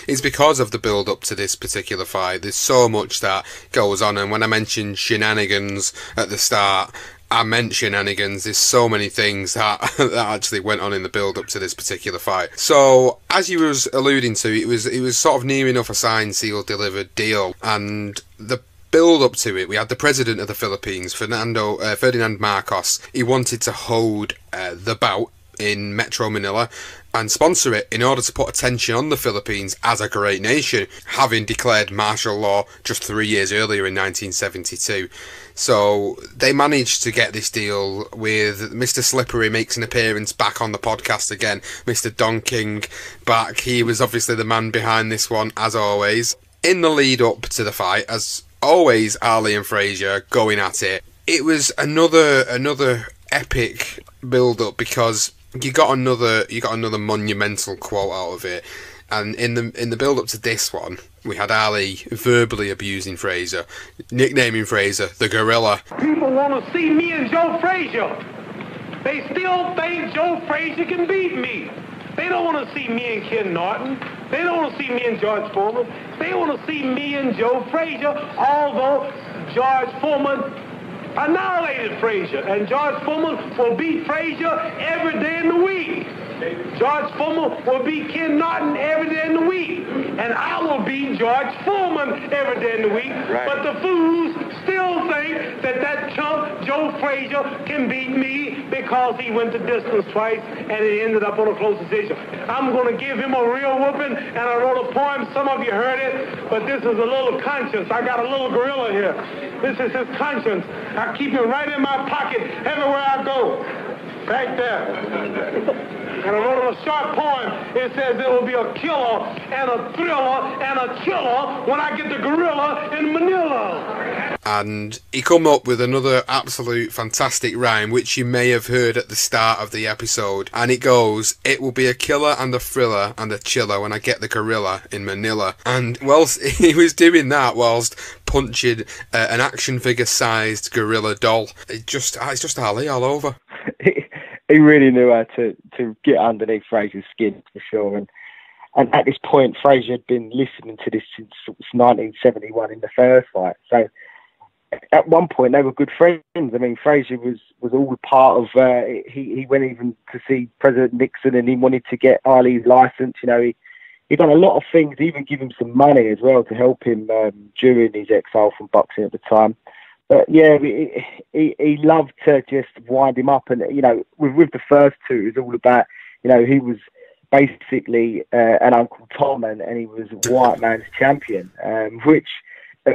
It's because of the build up to this particular fight. There's so much that goes on, and when I mentioned shenanigans at the start, I meant shenanigans. There's so many things that that actually went on in the build up to this particular fight. So, as you was alluding to, it was sort of near enough a signed, sealed, delivered deal, and the build up to it, we had the president of the Philippines, Ferdinand Marcos. He wanted to hold the bout in Metro Manila and sponsor it in order to put attention on the Philippines as a great nation, having declared martial law just 3 years earlier in 1972. So they managed to get this deal with Mr. Slippery makes an appearance back on the podcast again, Mr. Don King back. He was obviously the man behind this one, as always. In the lead up to the fight, as always, Ali and Frazier going at it. It was another epic build up because you got another monumental quote out of it, and in the build up to this one, we had Ali verbally abusing Frazier, nicknaming Frazier the Gorilla. People want to see me and Joe Frazier. They still think Joe Frazier can beat me. They don't want to see me and Ken Norton. They don't want to see me and George Foreman. They want to see me and Joe Frazier, although George Foreman annihilated Frazier, and George Foreman will beat Frazier every day in the week. George Foreman will beat Ken Norton every day in the week, and I will beat George Foreman every day in the week. Right. But the fools still think that chump Joe Frazier can beat me because he went the distance twice and it ended up on a close decision. I'm going to give him a real whooping, and I wrote a poem. Some of you heard it, but this is a little conscience. I got a little gorilla here. This is his conscience. I keep him right in my pocket everywhere I go. Right there. And I wrote a short poem. It says there will be a killer and a thriller and a killer when I get the gorilla in Manila. And he come up with another absolute fantastic rhyme, which you may have heard at the start of the episode. And it goes, it will be a killer and a thriller and a chiller when I get the gorilla in Manila. And whilst he was doing that, whilst punching an action figure sized gorilla doll, it's just Ali all over. He really knew how to get underneath Frazier's skin, for sure. And at this point, Frazier had been listening to this since 1971 in the first fight. So at one point, they were good friends. I mean, Frazier was all part of... he went even to see President Nixon, and he wanted to get Ali's license. You know, he done a lot of things, even give him some money as well to help him during his exile from boxing at the time. But yeah, he loved to just wind him up, and you know, with the first two, it was all about, you know, he was basically an Uncle Tom, and he was a white man's champion, which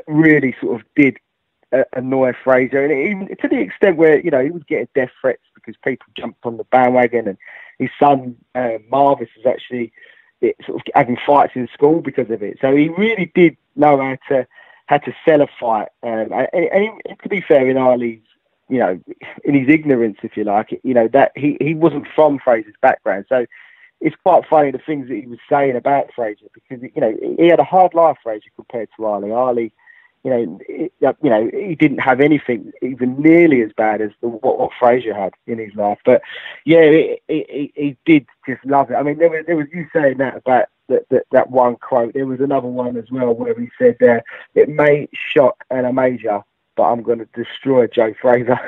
really sort of did annoy Frazier, and even to the extent where, you know, he was getting death threats because people jumped on the bandwagon, and his son Marvis was actually sort of having fights in school because of it. So he really did know how to sell a fight, and to be fair, in Ali's, you know, in his ignorance, if you like, you know, that he wasn't from Frazier's background, so it's quite funny the things that he was saying about Frazier, because, you know, he had a hard life, Frazier, compared to Ali. Ali, you know, he didn't have anything even nearly as bad as what Frazier had in his life. But yeah, he did just love it. I mean, there was you saying that about that one quote. There was another one as well where he said, "It may shock and amaze you, but I'm going to destroy Joe Frazier."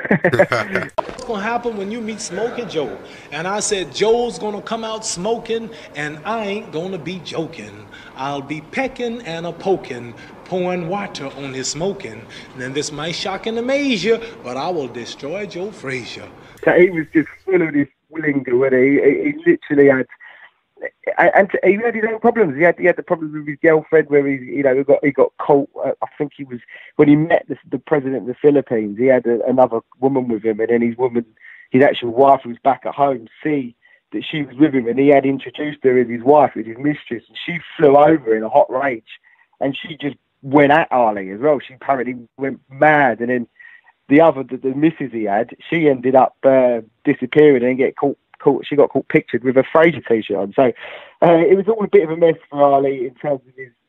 What's going to happen when you meet Smoking Joe? And I said, Joe's going to come out smoking, and I ain't going to be joking. I'll be pecking and a poking, pouring water on his smoking. And then this might shock and amaze you, but I will destroy Joe Frazier. So he was just full of this lingo, wasn't he? He literally had... And he had his own problems. He had the problems with his girlfriend, where he got caught. I think he was, when he met the president of the Philippines, he had another woman with him, and then his actual wife, who was back at home, see that she was with him, and he had introduced her as his wife, as his mistress, and she flew over in a hot rage, and she just went at Ali as well. She apparently went mad, and then the missus he had, she ended up disappearing and get caught. She got caught pictured with a Frazier t-shirt on. So it was all a bit of a mess for Ali in terms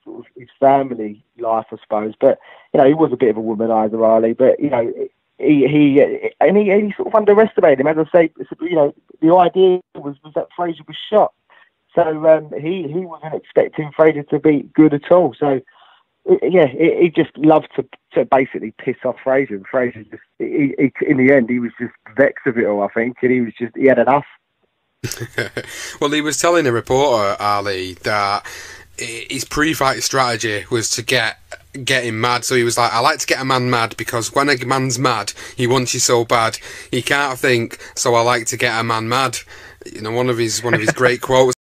of his family life, I suppose. But, you know, he was a bit of a womanizer, Ali. But, you know, he sort of underestimated him. As I say, you know, the idea was that Frazier was shot. So he wasn't expecting Fraser to be good at all. So he just loved to basically piss off Fraser. And Fraser just, in the end, he was just vexed of it all, I think, and he had enough. Well, he was telling a reporter, Ali, that his pre-fight strategy was to get him mad. So he was like, I like to get a man mad because when a man's mad, he wants you so bad he can't think. So I like to get a man mad. You know, one of his great quotes.